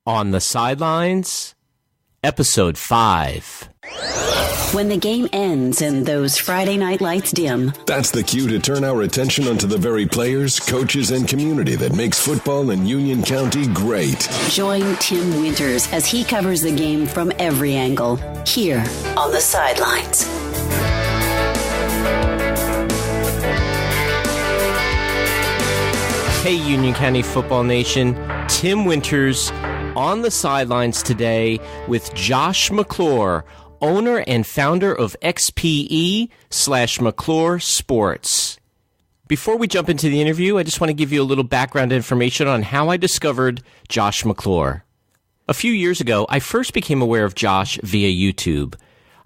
On the Sidelines, Episode 5. When the game ends and those Friday night lights dim, that's the cue to turn our attention onto the very players, coaches, and community that makes football in Union County great. Join Tim Winters as he covers the game from every angle, here on the Sidelines. Hey, Union County Football Nation. Tim Winters on the sidelines today with Josh McClure, owner and founder of XPE / McClure Sports. Before we jump into the interview, I just want to give you a little background information on how I discovered Josh McClure. A few years ago, I first became aware of Josh via YouTube.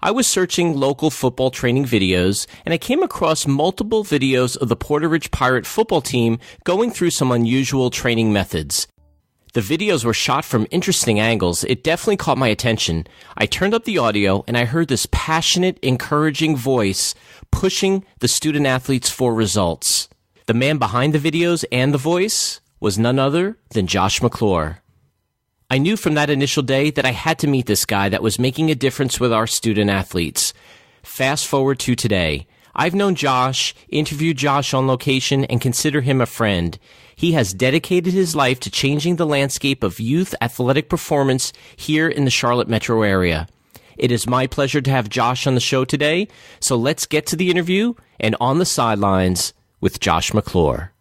I was searching local football training videos, and I came across multiple videos of the Porter Ridge Pirate football team going through some unusual training methods. The videos were shot from interesting angles. It definitely caught my attention. I turned up the audio, and I heard this passionate, encouraging voice pushing the student athletes for results. The man behind the videos and the voice was none other than Josh McClure. I knew from that initial day that I had to meet this guy that was making a difference with our student athletes. Fast forward to today. I've known Josh, interviewed Josh on location, and consider him a friend. He has dedicated his life to changing the landscape of youth athletic performance here in the Charlotte metro area. It is my pleasure to have Josh on the show today, so let's get to the interview and On the Sidelines with Josh McClure.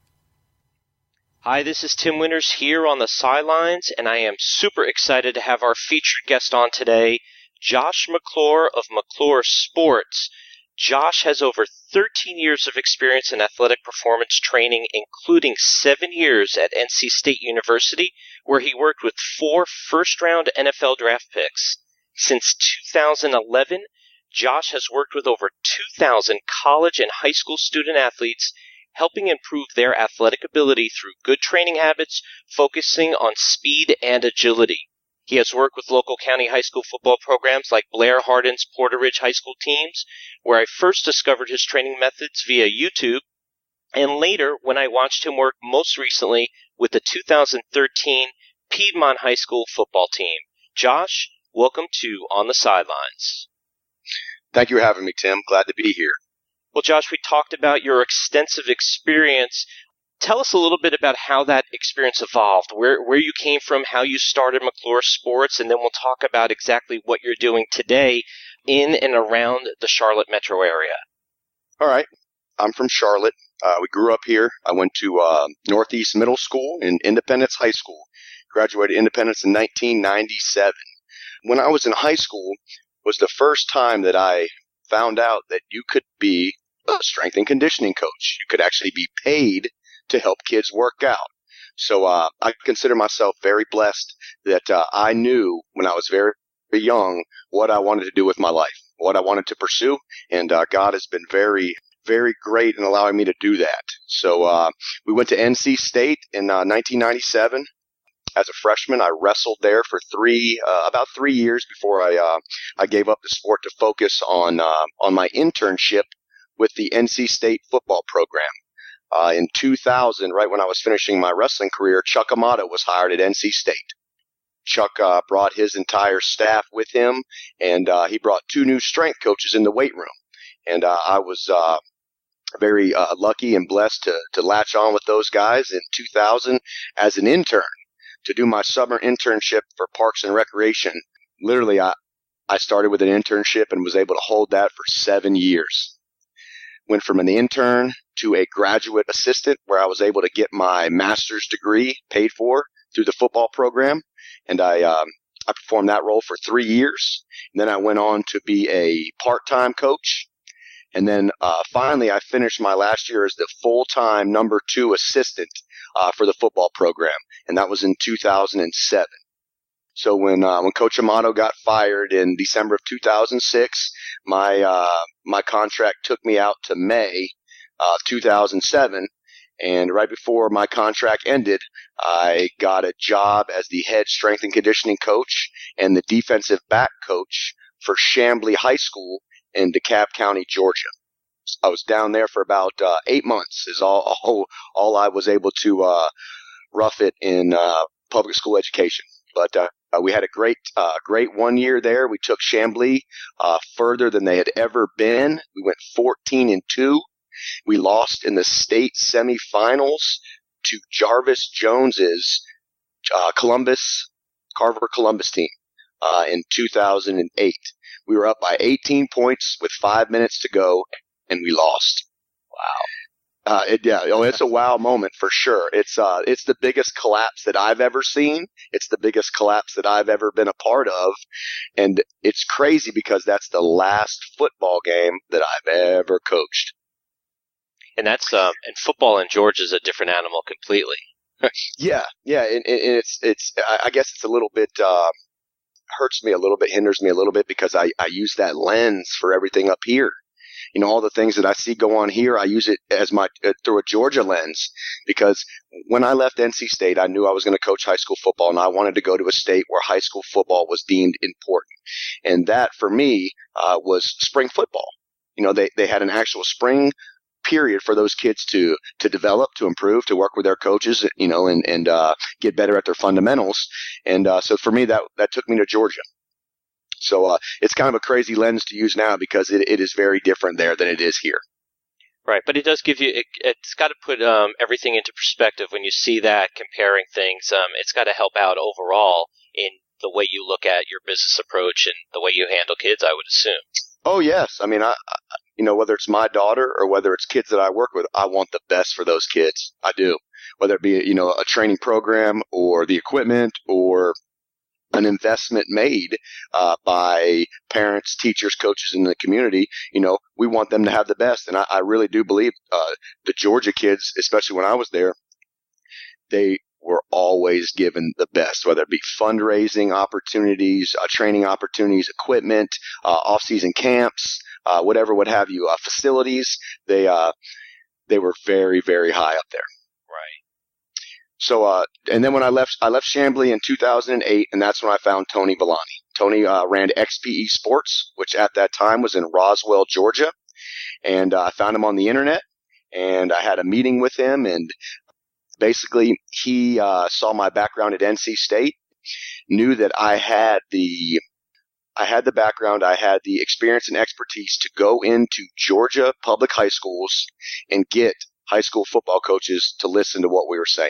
Hi, this is Tim Winters here on the Sidelines, and I am super excited to have our featured guest on today, Josh McClure of McClure Sports. Josh has over 13 years of experience in athletic performance training, including 7 years at NC State University, where he worked with 4 first-round NFL draft picks. Since 2011, Josh has worked with over 2,000 college and high school student athletes, helping improve their athletic ability through good training habits, focusing on speed and agility. He has worked with local county high school football programs like Blair Hardin's Porter Ridge High School teams, where I first discovered his training methods via YouTube, and later when I watched him work most recently with the 2013 Piedmont High School football team. Josh, welcome to On the Sidelines. Thank you for having me, Tim. Glad to be here. Well, Josh, we talked about your extensive experience. Tell us a little bit about how that experience evolved, where you came from, how you started McClure Sports, and then we'll talk about exactly what you're doing today in and around the Charlotte metro area. All right. I'm from Charlotte. We grew up here. I went to Northeast Middle School and Independence High School. Graduated Independence in 1997. When I was in high school was the first time that I found out that you could be a strength and conditioning coach. You could actually be paid to help kids work out. So I consider myself very blessed that I knew when I was very young what I wanted to do with my life, what I wanted to pursue, and God has been very, very great in allowing me to do that. So we went to NC State in 1997. As a freshman, I wrestled there for about 3 years before I gave up the sport to focus on my internship with the NC State football program. In 2000, right when I was finishing my wrestling career, Chuck Amato was hired at NC State. Chuck brought his entire staff with him, and he brought 2 new strength coaches in the weight room. And I was very lucky and blessed to latch on with those guys in 2000 as an intern to do my summer internship for Parks and Recreation. Literally, I started with an internship and was able to hold that for 7 years. Went from an intern to a graduate assistant where I was able to get my master's degree paid for through the football program. And I performed that role for 3 years. And then I went on to be a part-time coach. And then finally, I finished my last year as the full-time number 2 assistant for the football program. And that was in 2007. So when Coach Amato got fired in December of 2006, my contract took me out to May 2007, and right before my contract ended, I got a job as the head strength and conditioning coach and the defensive back coach for Chamblee High School in DeKalb County, Georgia. I was down there for about 8 months. Is all I was able to rough it in public school education. But we had a great 1 year there. We took Chambly further than they had ever been. We went 14-2. We lost in the state semifinals to Jarvis Jones's Carver Columbus team in 2008. We were up by 18 points with 5 minutes to go, and we lost. Wow. It's a wow moment for sure. It's the biggest collapse that I've ever seen. It's the biggest collapse that I've ever been a part of, and it's crazy because that's the last football game that I've ever coached. And that's and football in Georgia is a different animal completely. Yeah, and it's I guess it's a little bit hurts me a little bit, hinders me a little bit because I use that lens for everything up here. You know, all the things that I see go on here, I use it as my through a Georgia lens, because when I left NC State, I knew I was going to coach high school football, and I wanted to go to a state where high school football was deemed important. And that, for me, was spring football. You know, they had an actual spring period for those kids to develop, to improve, to work with their coaches, you know, and get better at their fundamentals. And so for me, that took me to Georgia. So it's kind of a crazy lens to use now because it is very different there than it is here. Right, but it does give you it's got to put everything into perspective when you see that, comparing things. It's got to help out overall in the way you look at your business approach and the way you handle kids, I would assume. Oh, yes. I mean, you know, whether it's my daughter or whether it's kids that I work with, I want the best for those kids. I do. Whether it be, you know, a training program or the equipment or an investment made by parents, teachers, coaches in the community, you know, we want them to have the best. And I really do believe the Georgia kids, especially when I was there, they were always given the best, whether it be fundraising opportunities, training opportunities, equipment, off-season camps, whatever, what have you, facilities. They were very, very high up there. Right. So, and then when I left Chambly in 2008, and that's when I found Tony Villani. Tony ran XPE Sports, which at that time was in Roswell, Georgia. And I found him on the internet, and I had a meeting with him, and basically he saw my background at NC State, knew that I had the background, I had the experience and expertise to go into Georgia public high schools and get high school football coaches to listen to what we were saying.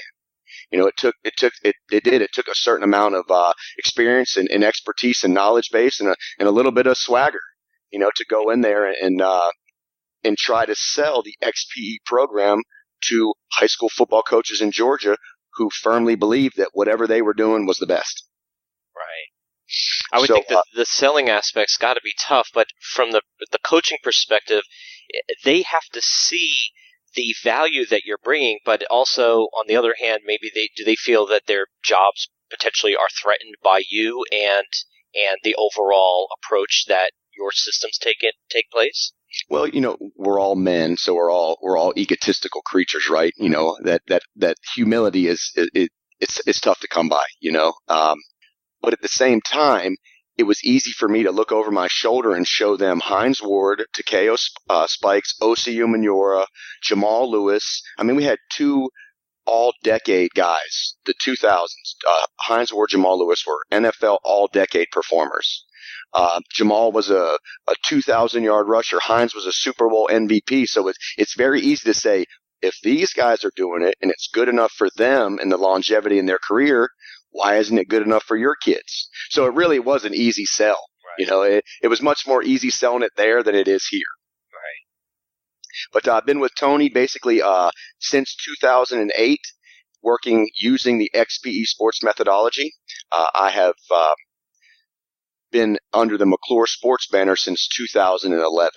You know, it took a certain amount of experience and expertise and knowledge base and a little bit of swagger, you know, to go in there and try to sell the XPE program to high school football coaches in Georgia who firmly believed that whatever they were doing was the best. Right. I would think that the selling aspect's got to be tough, but from the coaching perspective, they have to see the value that you're bringing, but also, on the other hand, maybe they feel that their jobs potentially are threatened by you and the overall approach that your systems take place? Well, you know, we're all men, so we're all egotistical creatures, right? You know, that humility is tough to come by, you know. But at the same time, it was easy for me to look over my shoulder and show them Hines Ward, Takeo Spikes, Osi Umenyiora, Jamal Lewis. I mean, we had two all-decade guys, the 2000s. Hines Ward, Jamal Lewis were NFL all-decade performers. Jamal was a 2,000-yard rusher. Hines was a Super Bowl MVP. So it's very easy to say, if these guys are doing it and it's good enough for them and the longevity in their career, why isn't it good enough for your kids? So it really was an easy sell. Right. You know, it was much more easy selling it there than it is here. Right. But I've been with Tony basically since 2008, working using the XPE Sports methodology. I have been under the McClure Sports banner since 2011.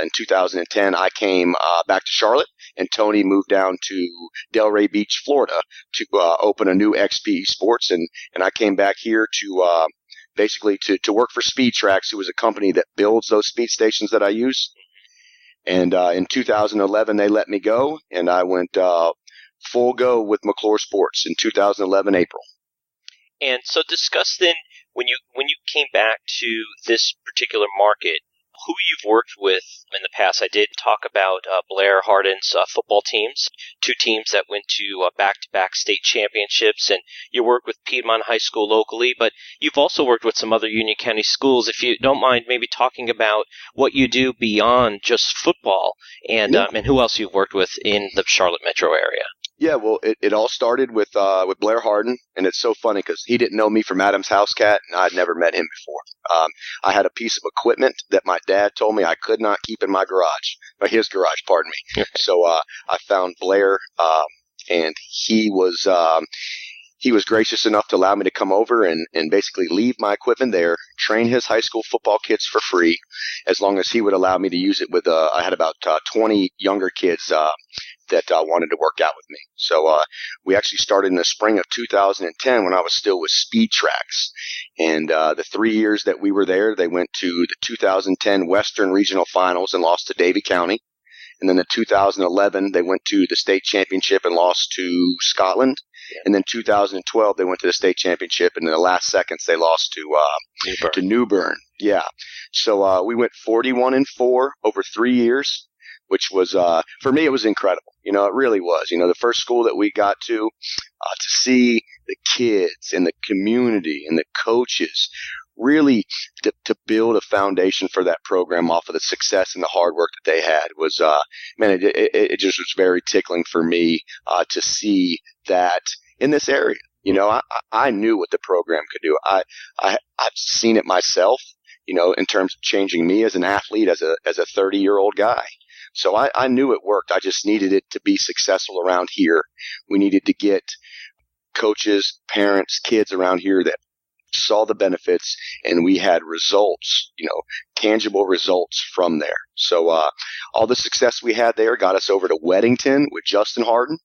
In 2010, I came back to Charlotte, and Tony moved down to Delray Beach, Florida, to open a new XPE Sports, and I came back here to basically to work for Speed Tracks, who is a company that builds those speed stations that I use. And in 2011, they let me go, and I went full go with McClure Sports in 2011 April. And so discuss then, when you came back to this particular market, who you've worked with in the past. I did talk about Blair Hardin's football teams, 2 teams that went to back-to-back state championships, and you worked with Piedmont High School locally, but you've also worked with some other Union County schools. If you don't mind maybe talking about what you do beyond just football and who else you've worked with in the Charlotte metro area. Yeah, well, it all started with Blair Hardin, and it's so funny because he didn't know me from Adam's House Cat, and I'd never met him before. I had a piece of equipment that my dad told me I could not keep in my garage, or his garage, pardon me. So I found Blair, and he was gracious enough to allow me to come over and basically leave my equipment there, train his high school football kids for free, as long as he would allow me to use it with. I had about 20 younger kids that wanted to work out with me. So we actually started in the spring of 2010 when I was still with Speed Tracks. And the 3 years that we were there, they went to the 2010 Western Regional Finals and lost to Davie County. And then the 2011, they went to the state championship and lost to Scotland. And then 2012, they went to the state championship, and in the last seconds, they lost to Newbern. Yeah. So we went 41-4 over 3 years, which was, for me, it was incredible. It really was. The first school that we got to see the kids and the community and the coaches really to build a foundation for that program off of the success and the hard work that they had was, it just was very tickling for me to see that in this area. I knew what the program could do. I've seen it myself, in terms of changing me as an athlete, as a 30-year-old guy. So I knew it worked. I just needed it to be successful around here. We needed to get coaches, parents, kids around here that saw the benefits, and we had results, tangible results from there. So all the success we had there got us over to Weddington with Justin Harden.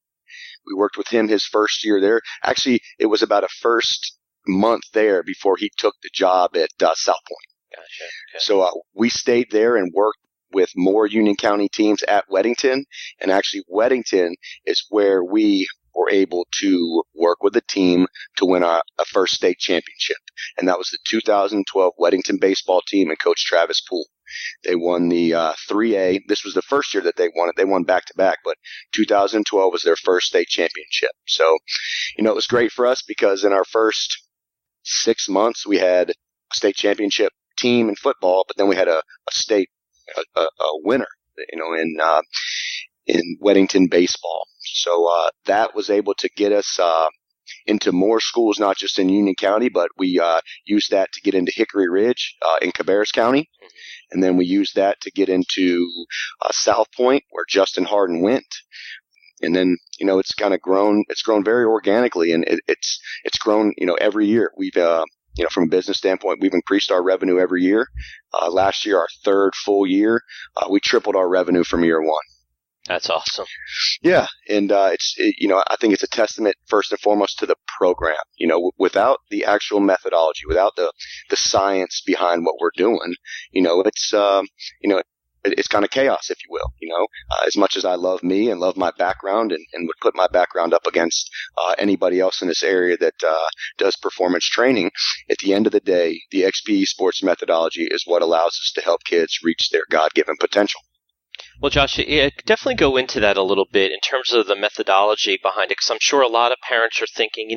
We worked with him his first year there. Actually, it was about a first month there before he took the job at South Point. Gotcha. Okay. So we stayed there and worked with more Union County teams at Weddington. And actually, Weddington is where we were able to work with a team to win a first state championship. And that was the 2012 Weddington baseball team and Coach Travis Poole. They won the 3A. This was the first year that they won it. They won back-to-back, but 2012 was their first state championship. So, it was great for us because in our first 6 months, we had a state championship team in football, but then we had a state a winner, in Weddington baseball. So that was able to get us into more schools, not just in Union County, but we used that to get into Hickory Ridge in Cabarrus County. And then we used that to get into South Point, where Justin Harden went. And then, it's kind of grown. It's grown very organically, and it's grown, every year. We've from a business standpoint, we've increased our revenue every year. Last year, our third full year, we tripled our revenue from year one. That's awesome. Yeah, and I think it's a testament first and foremost to the program. Without the actual methodology, without the science behind what we're doing, it's kind of chaos, if you will. As much as I love me and love my background and would put my background up against anybody else in this area that does performance training, at the end of the day, the XPE sports methodology is what allows us to help kids reach their God-given potential. Well, Josh, definitely go into that a little bit in terms of the methodology behind it, because I'm sure a lot of parents are thinking,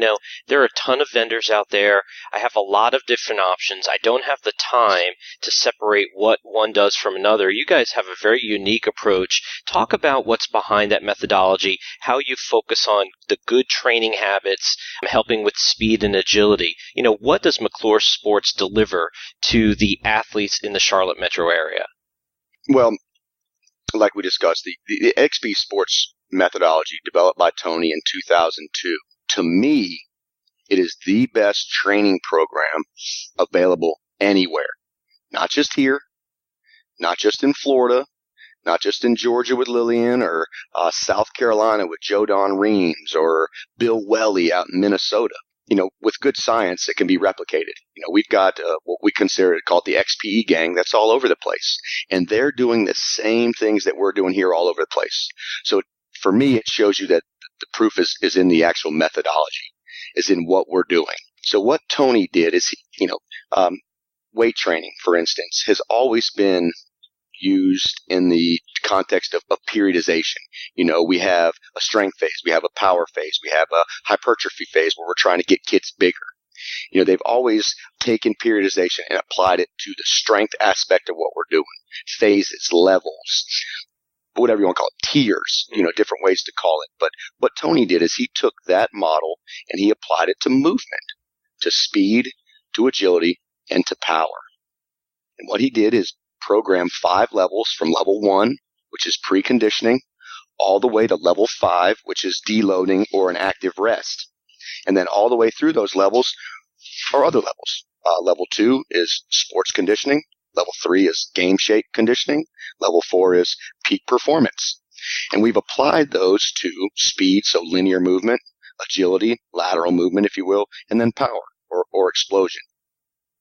there are a ton of vendors out there. I have a lot of different options. I don't have the time to separate what one does from another. You guys have a very unique approach. Talk about what's behind that methodology, how you focus on the good training habits, helping with speed and agility. What does McClure Sports deliver to the athletes in the Charlotte metro area? Well, like we discussed, the XP Sports methodology developed by Tony in 2002. To me, it is the best training program available anywhere. Not just here, not just in Florida, not just in Georgia with Lillian, or South Carolina with Joe Don Reams, or Bill Welly out in Minnesota. With good science, it can be replicated. We've got what we consider called the XPE gang that's all over the place. And they're doing the same things that we're doing here all over the place. So for me, it shows you that the proof is in the actual methodology, is in what we're doing. So what Tony did is, weight training, for instance, has always been used in the context of periodization. We have a strength phase, we have a power phase, we have a hypertrophy phase where we're trying to get kids bigger. They've always taken periodization and applied it to the strength aspect of what we're doing. Phases, levels, whatever you want to call it, tiers, different ways to call it. But what Tony did is he took that model and he applied it to movement, to speed, to agility, and to power. And what he did is program 5 levels from level 1, which is preconditioning, all the way to level 5, which is deloading or an active rest. And then all the way through those levels are other levels. Level 2 is sports conditioning. Level 3 is game shape conditioning. Level 4 is peak performance. And we've applied those to speed, so linear movement, agility, lateral movement, if you will, and then power or explosion.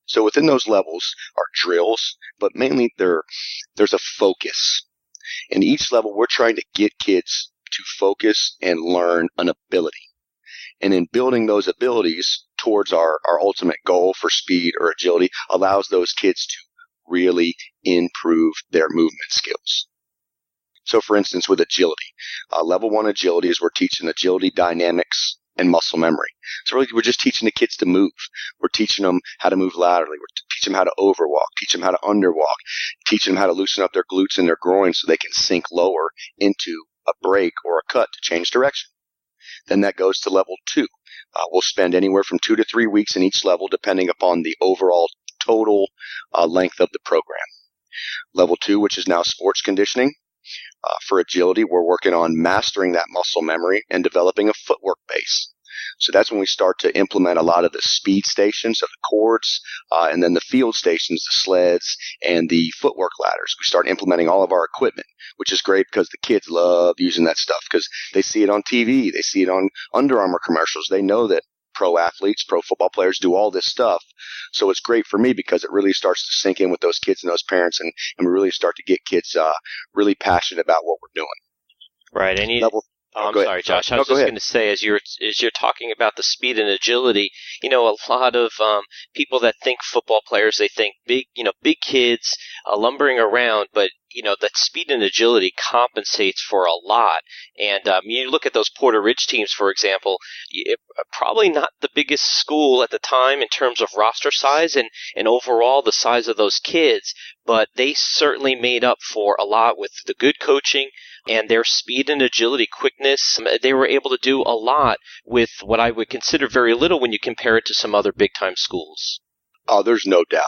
So within those levels are drills, but mainly there's a focus. In each level, we're trying to get kids to focus and learn an ability. And in building those abilities towards our ultimate goal for speed or agility allows those kids to really improve their movement skills. So for instance, with agility, level 1 agility is we're teaching agility, dynamics, and muscle memory. So really we're just teaching the kids to move. We're teaching them how to move laterally. We're teaching them how to overwalk, teach them how to underwalk, teaching them how to loosen up their glutes and their groin so they can sink lower into a break or a cut to change direction. Then that goes to level 2. We'll spend anywhere from 2 to 3 weeks in each level depending upon the overall total length of the program. Level 2, which is now sports conditioning. For agility, we're working on mastering that muscle memory and developing a footwork base. So that's when we start to implement a lot of the speed stations, so the cords, and then the field stations, the sleds, and the footwork ladders. We start implementing all of our equipment, which is great because the kids love using that stuff because they see it on TV. They see it on Under Armour commercials. They know that pro athletes, pro football players do all this stuff. So it's great for me because it really starts to sink in with those kids and those parents, and we really start to get kids really passionate about what we're doing. Right, and I'm sorry, Josh. I was just going to say, as you're talking about the speed and agility, a lot of people that think football players, they think big kids lumbering around, but that speed and agility compensates for a lot. And you look at those Porter Ridge teams, for example, probably not the biggest school at the time in terms of roster size and overall the size of those kids, but they certainly made up for a lot with the good coaching and their speed and agility, quickness. They were able to do a lot with what I would consider very little when you compare it to some other big-time schools. Oh, there's no doubt.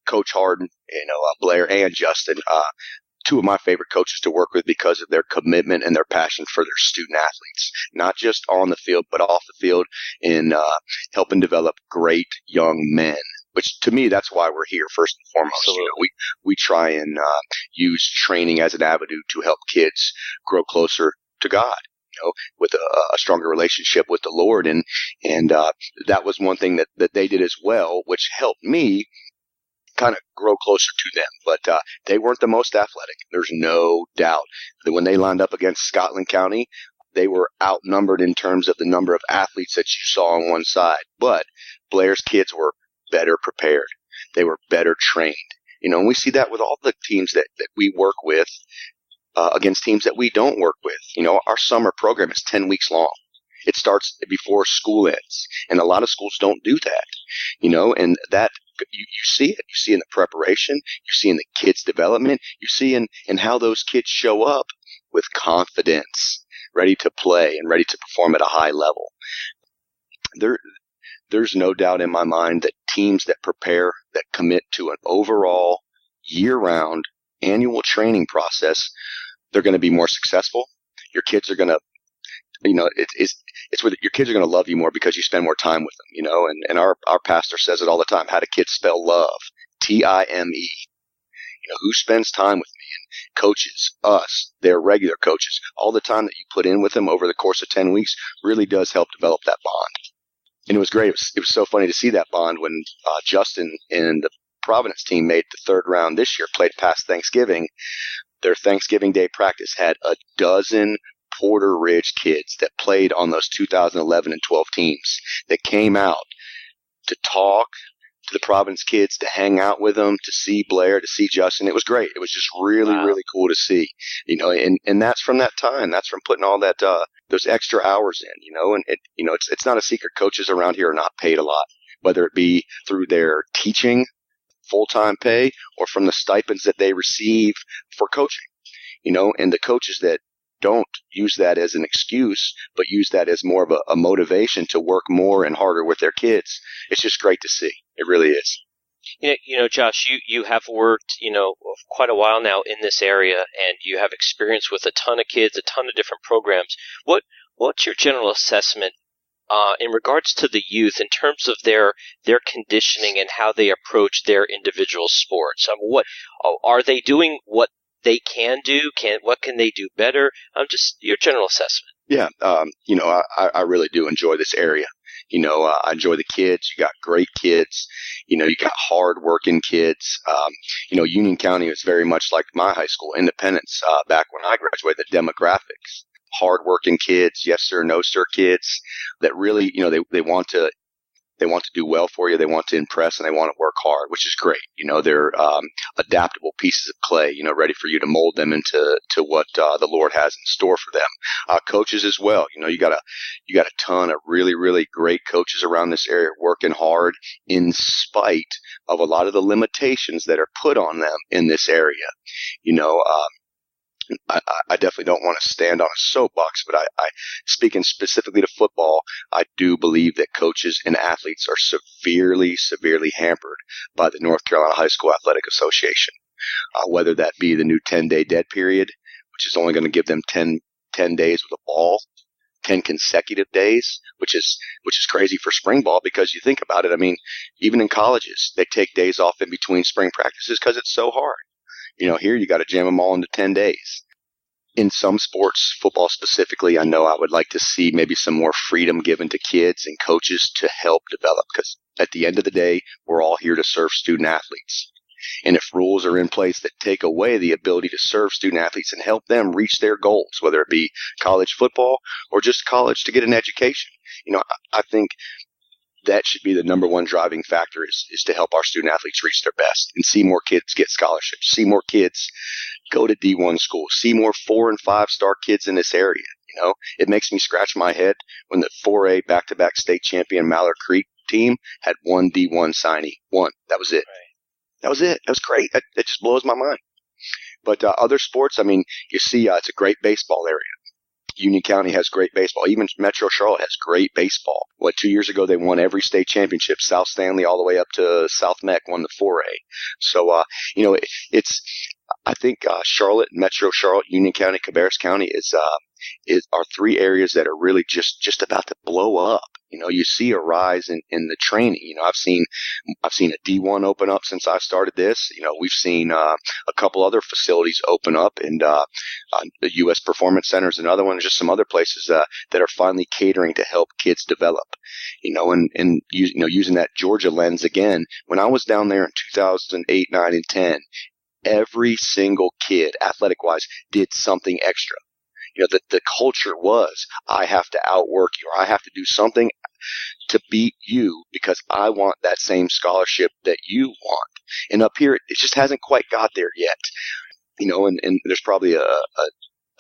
Coach Harden, Blair and Justin, two of my favorite coaches to work with because of their commitment and their passion for their student athletes, not just on the field, but off the field in helping develop great young men. Which to me, that's why we're here first and foremost. We try and use training as an avenue to help kids grow closer to God, with a stronger relationship with the Lord, and that was one thing that they did as well, which helped me kind of grow closer to them. But they weren't the most athletic. There's no doubt that when they lined up against Scotland County, they were outnumbered in terms of the number of athletes that you saw on one side. But Blair's kids were better prepared. They were better trained. And we see that with all the teams that we work with against teams that we don't work with. Our summer program is 10 weeks long. It starts before school ends. And a lot of schools don't do that, and that you see it. You see in the preparation. You see in the kids' development. You see in how those kids show up with confidence, ready to play and ready to perform at a high level. There's no doubt in my mind that teams that prepare, that commit to an overall year-round annual training process, they're going to be more successful. Your kids are going to, it's where your kids are going to love you more because you spend more time with them, and our pastor says it all the time. How do kids spell love? Time. Who spends time with me? And coaches, us, their regular coaches, all the time that you put in with them over the course of 10 weeks really does help develop that bond. And it was great. It was so funny to see that bond when Justin and the Providence team made the third round this year, played past Thanksgiving. Their Thanksgiving Day practice had a dozen Porter Ridge kids that played on those 2011 and 12 teams that came out to talk, the Providence kids to hang out with them, to see Blair, to see Justin. It was great. It was just really, really cool to see, and that's from that time. That's from putting all that, those extra hours in, and it's not a secret. Coaches around here are not paid a lot, whether it be through their teaching, full-time pay, or from the stipends that they receive for coaching, and the coaches that don't use that as an excuse, but use that as more of a motivation to work more and harder with their kids. It's just great to see. It really is. Josh, you have worked, quite a while now in this area, and you have experience with a ton of kids, a ton of different programs. What's your general assessment in regards to the youth in terms of their conditioning and how they approach their individual sports? What are they doing? What they can do? What can they do better? Just your general assessment. Yeah, I really do enjoy this area. I enjoy the kids. You got great kids. You got hard-working kids. Union County is very much like my high school, Independence, back when I graduated, the demographics. Hard-working kids, yes sir, no sir kids that really, they want to do well for you. They want to impress, and they want to work hard, which is great. They're adaptable pieces of clay, ready for you to mold them into what the Lord has in store for them. Coaches as well. You got a ton of really, really great coaches around this area working hard in spite of a lot of the limitations that are put on them in this area. I definitely don't want to stand on a soapbox, but I speaking specifically to football, I do believe that coaches and athletes are severely, severely hampered by the North Carolina High School Athletic Association, whether that be the new 10-day dead period, which is only going to give them 10 days with a ball, 10 consecutive days, which is crazy for spring ball because you think about it. I mean, even in colleges, they take days off in between spring practices because it's so hard. Here you got to jam them all into 10 days. In some sports, football specifically, I know I would like to see maybe some more freedom given to kids and coaches to help develop, because at the end of the day, we're all here to serve student athletes. And if rules are in place that take away the ability to serve student athletes and help them reach their goals, whether it be college football or just college to get an education, I think that should be the number one driving factor is to help our student athletes reach their best and see more kids get scholarships, see more kids go to D1 schools, see more 4- and 5-star kids in this area. It makes me scratch my head when the 4A back-to-back state champion Mallard Creek team had one D1 signee. One. That was it. Right. That was it. That was great. That just blows my mind. But other sports, you see it's a great baseball area. Union County has great baseball. Even Metro Charlotte has great baseball. 2 years ago, they won every state championship. South Stanley all the way up to South Meck won the 4A. So, I think Charlotte, Metro Charlotte, Union County, Cabarrus County are three areas that are really just about to blow up. You see a rise in the training. I've seen a D1 open up since I started this. We've seen a couple other facilities open up, and the U.S. Performance Center is another one. Just some other places that are finally catering to help kids develop. And using that Georgia lens again. When I was down there in 2008, 9, and 10, every single kid, athletic-wise, did something extra. The culture was, I have to outwork you, or I have to do something to beat you because I want that same scholarship that you want. And up here, it just hasn't quite got there yet. And there's probably a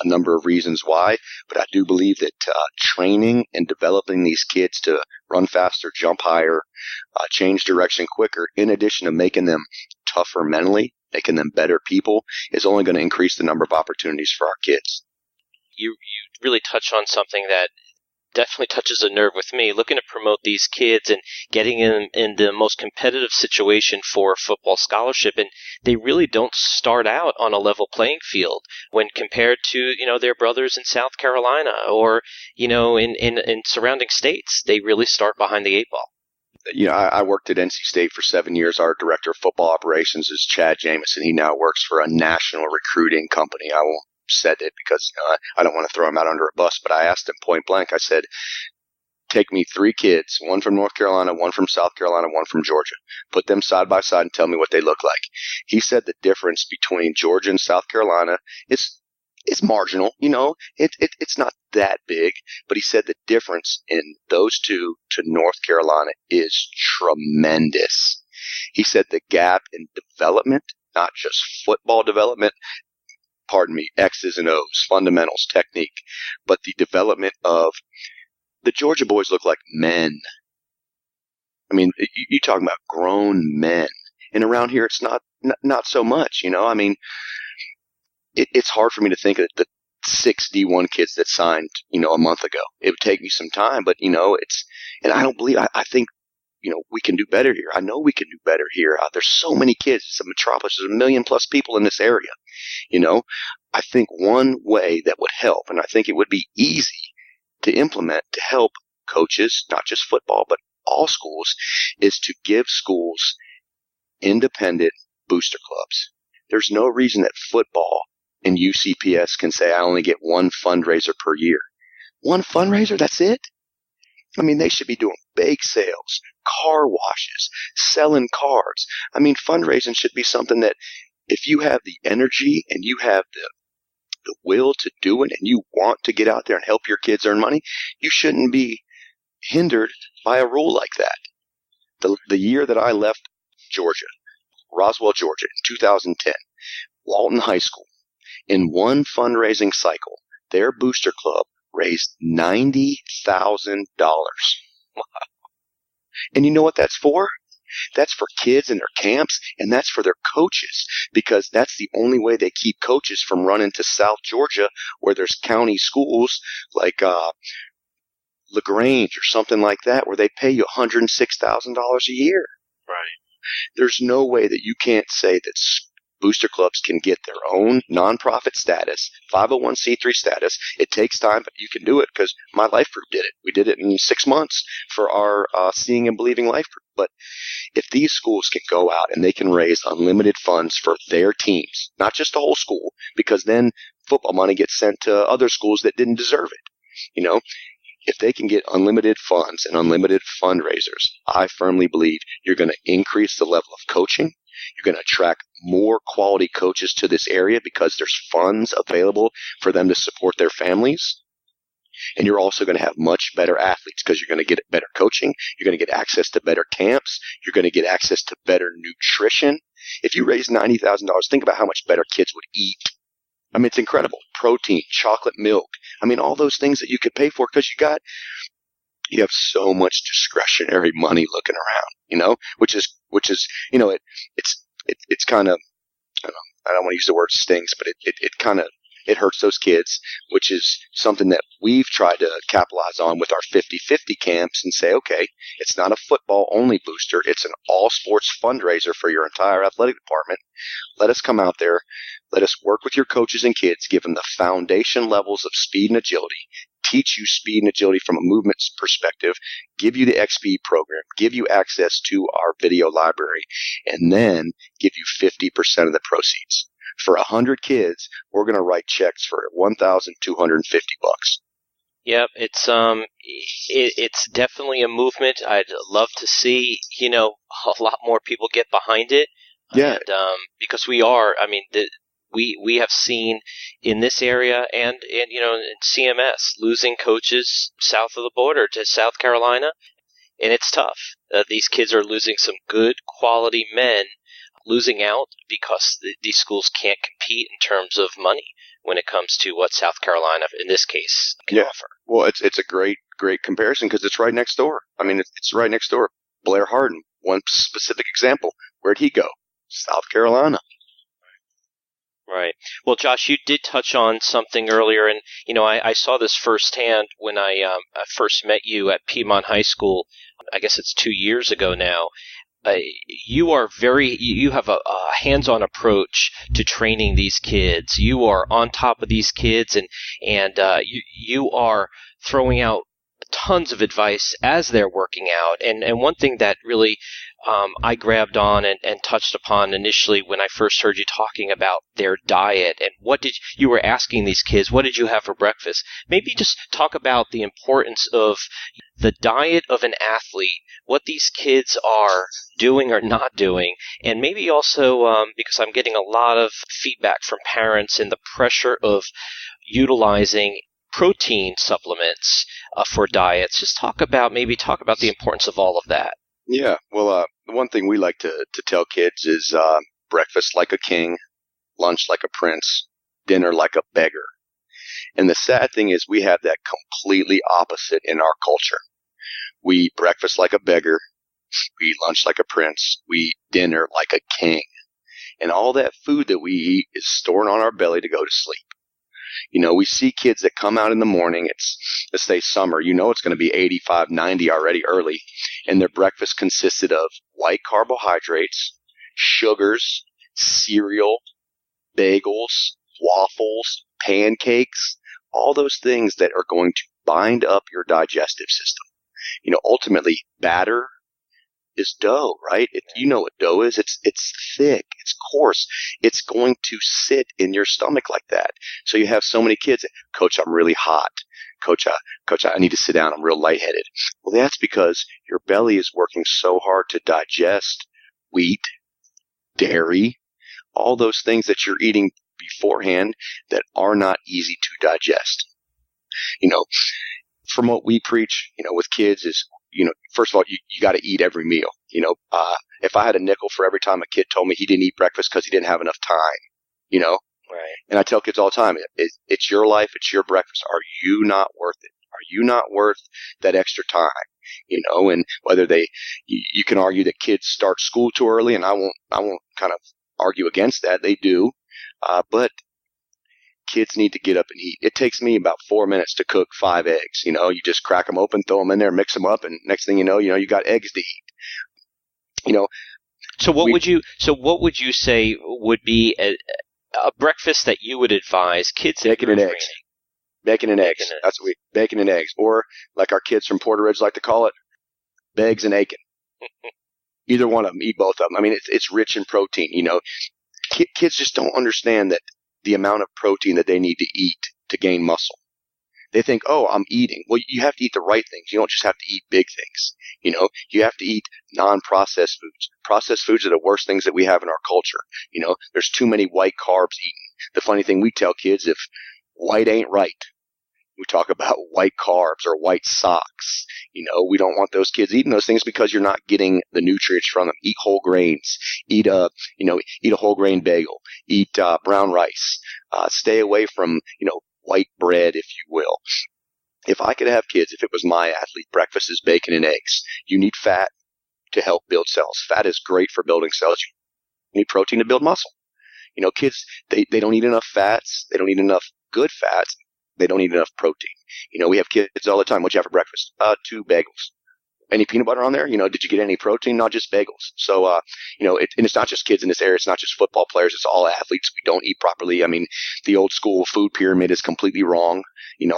number of reasons why, but I do believe that training and developing these kids to run faster, jump higher, change direction quicker, in addition to making them tougher mentally, making them better people, is only going to increase the number of opportunities for our kids. You really touch on something that definitely touches a nerve with me, looking to promote these kids and getting them in the most competitive situation for football scholarship, and they really don't start out on a level playing field when compared to their brothers in South Carolina or in surrounding states. They really start behind the eight ball. I worked at NC State for 7 years. Our director of football operations is Chad Jamison. He now works for a national recruiting company. I won't said it because I don't want to throw him out under a bus, but I asked him point blank. I said, take me 3 kids, one from North Carolina, one from South Carolina, one from Georgia. Put them side by side and tell me what they look like. He said the difference between Georgia and South Carolina is marginal. It's not that big, but he said the difference in those two to North Carolina is tremendous. He said the gap in development, not just football development, X's and O's, fundamentals, technique, but the development of the Georgia boys look like men. I mean, you're talking about grown men. And around here, it's not so much, I mean, it's hard for me to think of the 6 D1 kids that signed, a month ago. It would take me some time, but, and I think, we can do better here. I know we can do better here. There's so many kids. It's a metropolis. There's 1 million plus people in this area. I think one way that would help, and I think it would be easy to implement to help coaches, not just football, but all schools, is to give schools independent booster clubs. There's no reason that football and UCPS can say, I only get one fundraiser per year. One fundraiser, that's it? I mean, they should be doing bake sales, car washes, selling cards. I mean, fundraising should be something that if you have the energy and you have the will to do it and you want to get out there and help your kids earn money, you shouldn't be hindered by a rule like that. The year that I left Georgia, Roswell, Georgia, in 2010, Walton High School, in one fundraising cycle, their booster club raised $90,000. Wow. And you know what that's for? That's for kids and their camps, and that's for their coaches, because that's the only way they keep coaches from running to South Georgia where there's county schools like LaGrange or something like that where they pay you $106,000 a year. Right. There's no way that you can't say that booster clubs can get their own nonprofit status, 501c3 status. It takes time, but you can do it because my life group did it. We did it in 6 months for our Seeing and Believing life group. But if these schools can go out and they can raise unlimited funds for their teams, not just the whole school, because then football money gets sent to other schools that didn't deserve it. If they can get unlimited funds and unlimited fundraisers, I firmly believe you're going to increase the level of coaching. You're going to attract more quality coaches to this area because there's funds available for them to support their families. And you're also going to have much better athletes because you're going to get better coaching. You're going to get access to better camps. You're going to get access to better nutrition. If you raise $90,000, think about how much better kids would eat. I mean, it's incredible. Protein, chocolate milk. I mean, all those things that you could pay for because you have so much discretionary money looking around, which is, it's kind of, I don't want to use the word stings, but it kind of, it hurts those kids, which is something that we've tried to capitalize on with our 50-50 camps and say, okay, it's not a football only booster. It's an all sports fundraiser for your entire athletic department. Let us come out there. Let us work with your coaches and kids, give them the foundation levels of speed and agility, teach you speed and agility from a movement perspective, give you the XPE program, give you access to our video library, and then give you 50% of the proceeds. For 100 kids, we're going to write checks for $1,250. Yep, it's definitely a movement. I'd love to see, a lot more people get behind it. Yeah. And, because we have seen in this area and in CMS losing coaches south of the border to South Carolina, and it's tough. These kids are losing some good quality men, losing out because these schools can't compete in terms of money when it comes to what South Carolina, in this case, can offer. Well, it's a great comparison because it's right next door. I mean, it's right next door. Blair Harden, one specific example. Where'd he go? South Carolina. Right. Well, Josh, you did touch on something earlier, and I saw this firsthand when I first met you at Piedmont High School. I guess it's 2 years ago now. You have a hands-on approach to training these kids. You are on top of these kids, and you are throwing out tons of advice as they're working out. And one thing that really I grabbed on and touched upon initially when I first heard you talking about their diet and you were asking these kids, what did you have for breakfast? Maybe just talk about the importance of the diet of an athlete, what these kids are doing or not doing, and maybe also because I'm getting a lot of feedback from parents and the pressure of utilizing protein supplements for diets. Just talk about the importance of all of that. Yeah, well, The one thing we like to tell kids is breakfast like a king, lunch like a prince, dinner like a beggar. And the sad thing is we have that completely opposite in our culture. We eat breakfast like a beggar, we eat lunch like a prince, we eat dinner like a king. And all that food that we eat is stored on our belly to go to sleep. We see kids that come out in the morning, let's say summer, it's going to be 85, 90 already early, and their breakfast consisted of white carbohydrates, sugars, cereal, bagels, waffles, pancakes, all those things that are going to bind up your digestive system. Ultimately, batter is dough, right? You know what dough is. It's thick. It's coarse. It's going to sit in your stomach like that. So you have so many kids, Coach, I'm really hot. Coach, I need to sit down. I'm real lightheaded. Well, that's because your belly is working so hard to digest wheat, dairy, all those things that you're eating beforehand that are not easy to digest. From what we preach, with kids is, first of all, you got to eat every meal. If I had a nickel for every time a kid told me he didn't eat breakfast because he didn't have enough time, Right. And I tell kids all the time, it's your life, it's your breakfast. Are you not worth it? Are you not worth that extra time? And whether you can argue that kids start school too early, and I won't kind of argue against that. They do, but kids need to get up and eat. It takes me about 4 minutes to cook 5 eggs. You just crack them open, throw them in there, mix them up, and next thing you know, you got eggs to eat. So what would you say would be a breakfast that you would advise kids? Bacon and eggs. Bacon and eggs. That's what bacon and eggs, or like our kids from Porter Ridge like to call it, begs and aching. Either one of them, eat both of them. I mean, it's rich in protein. Kids just don't understand that the amount of protein that they need to eat to gain muscle. They think, oh, I'm eating. Well, you have to eat the right things. You don't just have to eat big things. You have to eat non-processed foods. Processed foods are the worst things that we have in our culture. There's too many white carbs eaten. The funny thing we tell kids, if white ain't right, we talk about white carbs or white socks. We don't want those kids eating those things because you're not getting the nutrients from them. Eat whole grains. Eat a whole grain bagel. Eat brown rice. Stay away from, white bread, if you will. If I could have kids, if it was my athlete, breakfast is bacon and eggs. You need fat to help build cells. Fat is great for building cells. You need protein to build muscle. Kids, they don't eat enough fats. They don't eat enough good fats. They don't eat enough protein. We have kids all the time. What'd you have for breakfast? 2 bagels. Any peanut butter on there? Did you get any protein? Not just bagels. So, and it's not just kids in this area. It's not just football players. It's all athletes. We don't eat properly. I mean, the old school food pyramid is completely wrong. You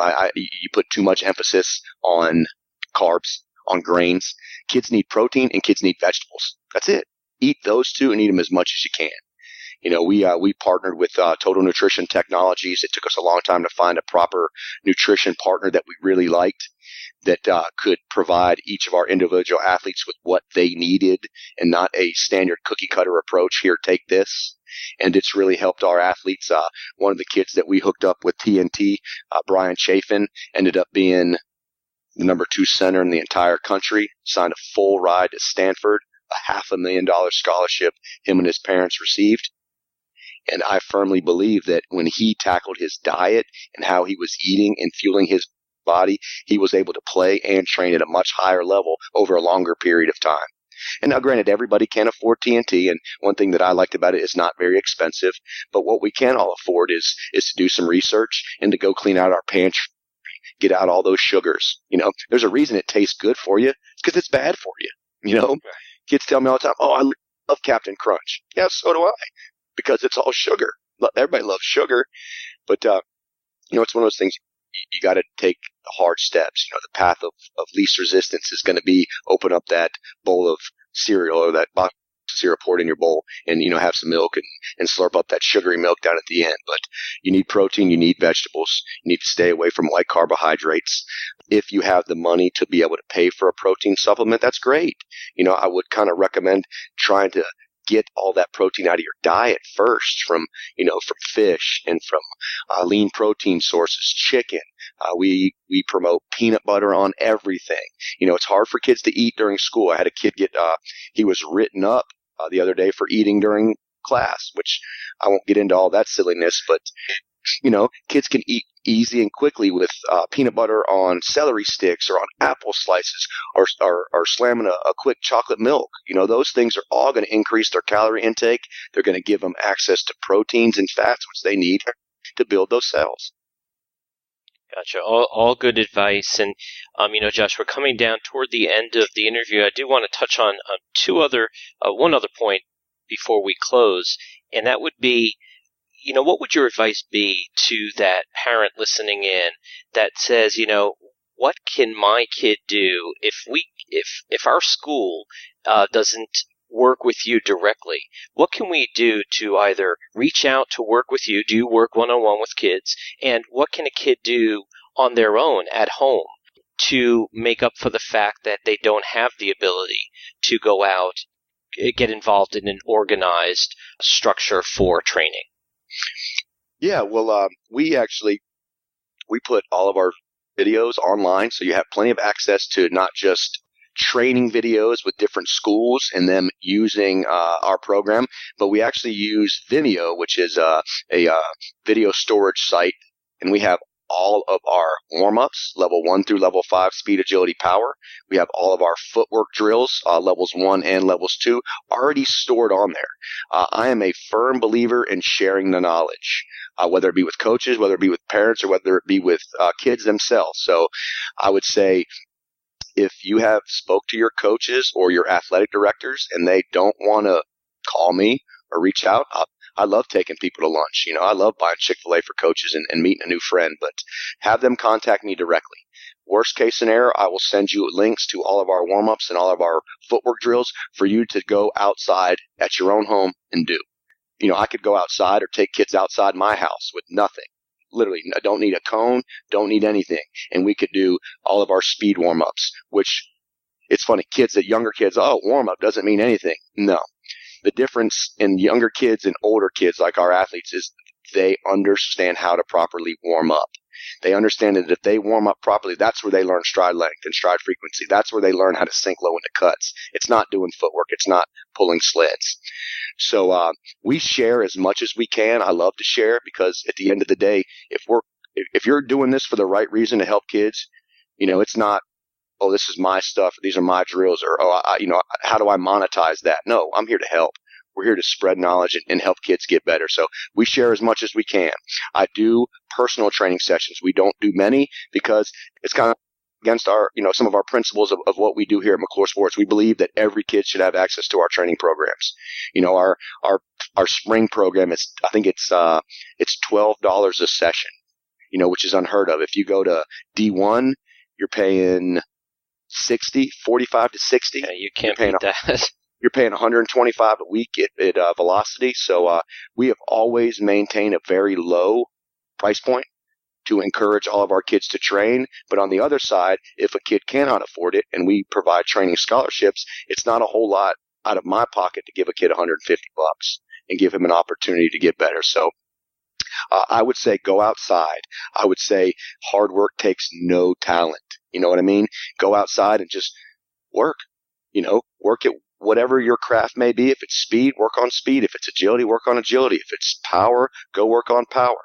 put too much emphasis on carbs, on grains. Kids need protein and kids need vegetables. That's it. Eat those two and eat them as much as you can. We partnered with Total Nutrition Technologies. It took us a long time to find a proper nutrition partner that we really liked, that could provide each of our individual athletes with what they needed and not a standard cookie cutter approach. Here, take this. And it's really helped our athletes. One of the kids that we hooked up with TNT, Brian Chafin, ended up being the number 2 center in the entire country, signed a full ride to Stanford, a $500,000 scholarship him and his parents received. And I firmly believe that when he tackled his diet and how he was eating and fueling his body, he was able to play and train at a much higher level over a longer period of time. And now, granted, everybody can't afford TNT, and one thing that I liked about it is not very expensive. But what we can all afford is to do some research and to go clean out our pantry, get out all those sugars. There's a reason it tastes good for you. It's because it's bad for you. Kids tell me all the time, oh, I love Captain Crunch. Yeah, so do I. Because it's all sugar. Everybody loves sugar, but it's one of those things. You got to take the hard steps. The path of least resistance is going to be open up that bowl of cereal or that box of cereal, pour it in your bowl, and have some milk and slurp up that sugary milk down at the end. But you need protein, you need vegetables, you need to stay away from white carbohydrates. If you have the money to be able to pay for a protein supplement, that's great. I would kind of recommend trying to get all that protein out of your diet first from fish and from lean protein sources, chicken, We promote peanut butter on everything. It's hard for kids to eat during school. I had a kid he was written up the other day for eating during class, which I won't get into all that silliness, but kids can eat easy and quickly with peanut butter on celery sticks or on apple slices or slamming a quick chocolate milk. Those things are all going to increase their calorie intake. They're going to give them access to proteins and fats, which they need to build those cells. Gotcha. All good advice. And, Josh, we're coming down toward the end of the interview. I do want to touch on one other point before we close, and that would be, what would your advice be to that parent listening in that says, what can my kid do if our school doesn't work with you directly? What can we do to either reach out to work with you? Do you work one-on-one with kids? And what can a kid do on their own at home to make up for the fact that they don't have the ability to go out, get involved in an organized structure for training? Yeah, well, we put all of our videos online, so you have plenty of access to not just training videos with different schools and them using our program, but we actually use Vimeo, which is a video storage site, and we have all of our warm-ups, level 1 through level 5, speed, agility, power. We have all of our footwork drills, levels 1 and levels 2, already stored on there. I am a firm believer in sharing the knowledge, whether it be with coaches, whether it be with parents, or whether it be with kids themselves. So I would say, if you have spoke to your coaches or your athletic directors and they don't want to call me or reach out, I love taking people to lunch. I love buying Chick-fil-A for coaches and meeting a new friend, but have them contact me directly. Worst case scenario, I will send you links to all of our warm-ups and all of our footwork drills for you to go outside at your own home and do. I could go outside or take kids outside my house with nothing. Literally, I don't need a cone, don't need anything. And we could do all of our speed warm-ups, which it's funny. Younger kids, warm-up doesn't mean anything. No. The difference in younger kids and older kids like our athletes is they understand how to properly warm up. They understand that if they warm up properly, that's where they learn stride length and stride frequency. That's where they learn how to sink low into cuts. It's not doing footwork. It's not pulling sleds. So we share as much as we can. I love to share because at the end of the day, if you're doing this for the right reason to help kids, it's not, this is my stuff, these are my drills, or, how do I monetize that? No, I'm here to help. We're here to spread knowledge and help kids get better. So we share as much as we can. I do personal training sessions. We don't do many because it's kind of against our, some of our principles of what we do here at McClure Sports. We believe that every kid should have access to our training programs. Our spring program is, I think it's $12 a session, which is unheard of. If you go to D1, you're paying 45 to 60. Yeah, you can't beat that. You're paying 125 a week at Velocity. So we have always maintained a very low price point to encourage all of our kids to train. But on the other side, if a kid cannot afford it and we provide training scholarships, it's not a whole lot out of my pocket to give a kid $150 and give him an opportunity to get better. So I would say go outside. I would say hard work takes no talent. You know what I mean? Go outside and just work. Work at whatever your craft may be. If it's speed, work on speed. If it's agility, work on agility. If it's power, go work on power.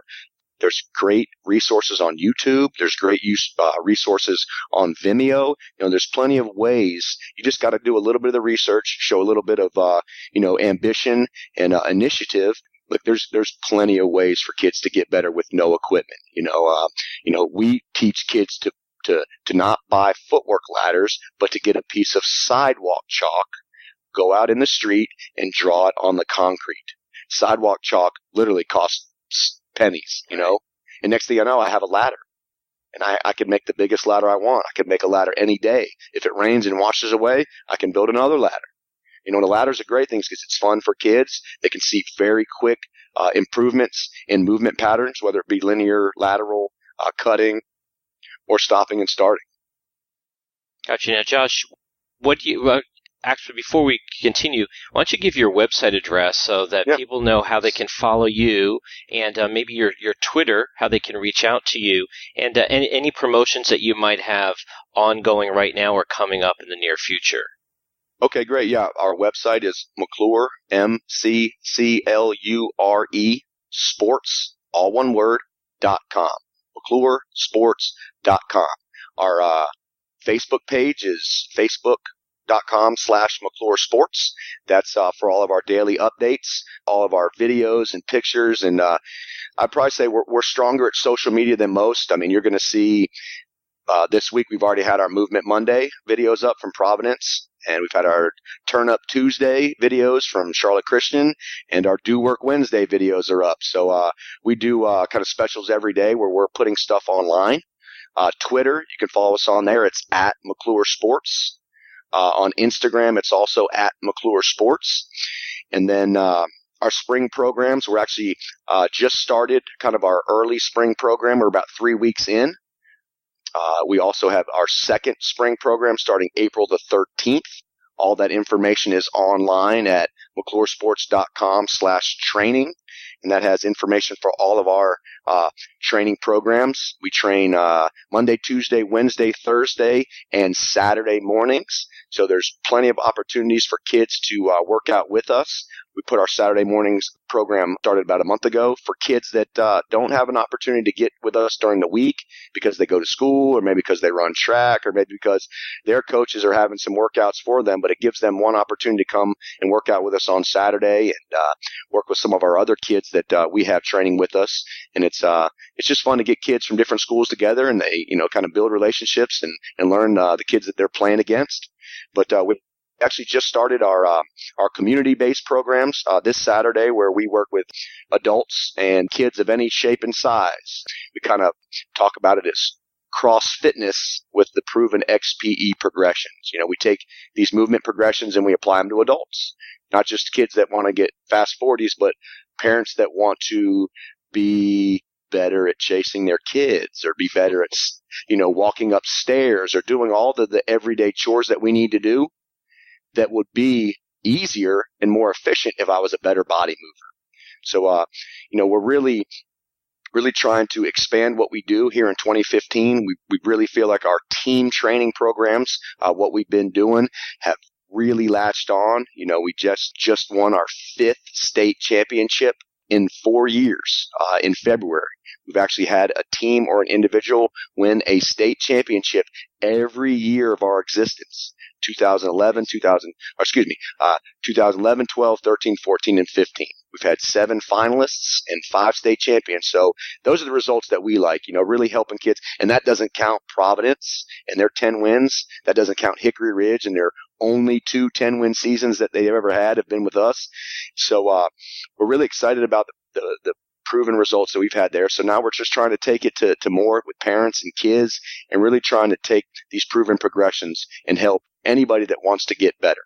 There's great resources on YouTube. There's great resources on Vimeo. There's plenty of ways. You just got to do a little bit of the research, show a little bit of, ambition and initiative. Look, there's plenty of ways for kids to get better with no equipment. We teach kids to not buy footwork ladders, but to get a piece of sidewalk chalk, go out in the street and draw it on the concrete. Sidewalk chalk literally costs pennies, and next thing I know, I have a ladder, and I can make the biggest ladder I want. I can make a ladder any day. If it rains and washes away, I can build another ladder. The ladder's a great thing because it's fun for kids. They can see very quick improvements in movement patterns, whether it be linear, lateral, cutting, or stopping and starting. Gotcha. Now, Josh, what do you actually, before we continue, why don't you give your website address so that people know how they can follow you, and maybe your Twitter, how they can reach out to you, and any promotions that you might have ongoing right now or coming up in the near future. Okay, great. Yeah, our website is McClure, MCCLURE, sports, all one word, .com. McCluresports.com. Our Facebook page is facebook.com/McClure Sports. That's for all of our daily updates, all of our videos and pictures. And I'd probably say we're stronger at social media than most. I mean, you're going to see this week we've already had our Movement Monday videos up from Providence. And we've had our Turn Up Tuesday videos from Charlotte Christian, and our Do Work Wednesday videos are up. So we do kind of specials every day where we're putting stuff online. Twitter, you can follow us on there. It's at McClure Sports. On Instagram, it's also at McClure Sports. And then our spring programs, we're actually just started kind of our early spring program. We're about 3 weeks in. We also have our second spring program starting April the 13th. All that information is online at McCluresports.com/training. And that has information for all of our training programs. We train Monday, Tuesday, Wednesday, Thursday, and Saturday mornings. So there's plenty of opportunities for kids to work out with us. We put our Saturday mornings program started about a month ago for kids that don't have an opportunity to get with us during the week because they go to school, or maybe because they run track, or maybe because their coaches are having some workouts for them. But it gives them one opportunity to come and work out with us on Saturday and work with some of our other kids that we have training with us. And it's just fun to get kids from different schools together, and they kind of build relationships and learn the kids that they're playing against. But we actually just started our community-based programs this Saturday, where we work with adults and kids of any shape and size. We kind of talk about it as cross fitness with the proven XPE progressions. We take these movement progressions and we apply them to adults, not just kids that want to get fast 40s, but parents that want to be better at chasing their kids, or be better at walking upstairs, or doing all the everyday chores that we need to do that would be easier and more efficient if I was a better body mover. So, we're really trying to expand what we do here in 2015. We really feel like our team training programs, what we've been doing, have really latched on. We just won our 5th state championship in 4 years in February. We've actually had a team or an individual win a state championship every year of our existence. 2011, 12, 13, 14, and 15. We've had 7 finalists and 5 state champions. So those are the results that we like, really helping kids. And that doesn't count Providence and their 10 wins. That doesn't count Hickory Ridge and their only 2 10-win seasons that they've ever had have been with us. So we're really excited about the proven results that we've had there. So now we're just trying to take it to more with parents and kids, and really trying to take these proven progressions and help anybody that wants to get better.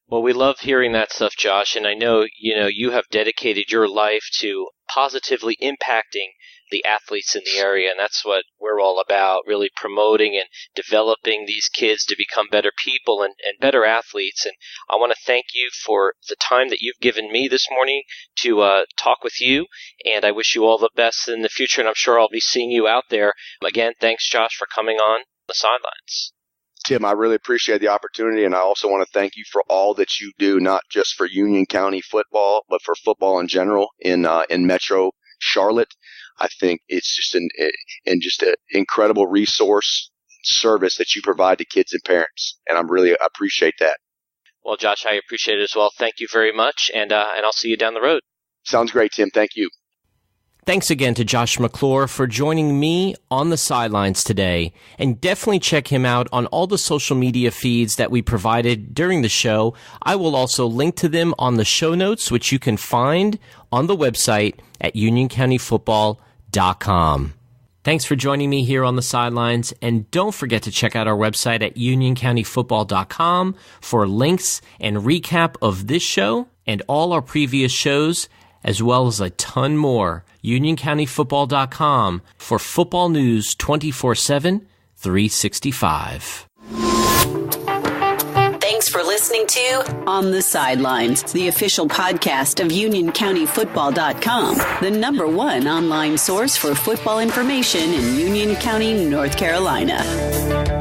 Well, we love hearing that stuff, Josh, and I know, you have dedicated your life to positively impacting the athletes in the area, and that's what we're all about, really promoting and developing these kids to become better people and better athletes. And I want to thank you for the time that you've given me this morning to talk with you, and I wish you all the best in the future, and I'm sure I'll be seeing you out there. Again, thanks, Josh, for coming on the Sidelines. Tim, I really appreciate the opportunity, and I also want to thank you for all that you do, not just for Union County football, but for football in general in Metro Charlotte. I think it's just an incredible resource service that you provide to kids and parents, and I really appreciate that. Well, Josh, I appreciate it as well. Thank you very much, and I'll see you down the road. Sounds great, Tim. Thank you. Thanks again to Josh McClure for joining me on the Sidelines today. And definitely check him out on all the social media feeds that we provided during the show. I will also link to them on the show notes, which you can find on the website at unioncountyfootball.com. Thanks for joining me here on the Sidelines. And don't forget to check out our website at unioncountyfootball.com for links and recap of this show and all our previous shows, as well as a ton more. UnionCountyFootball.com for football news 24/7, 365. Thanks for listening listening to On the Sidelines, the official podcast of UnionCountyFootball.com, the #1 online source for football information in Union County, North Carolina.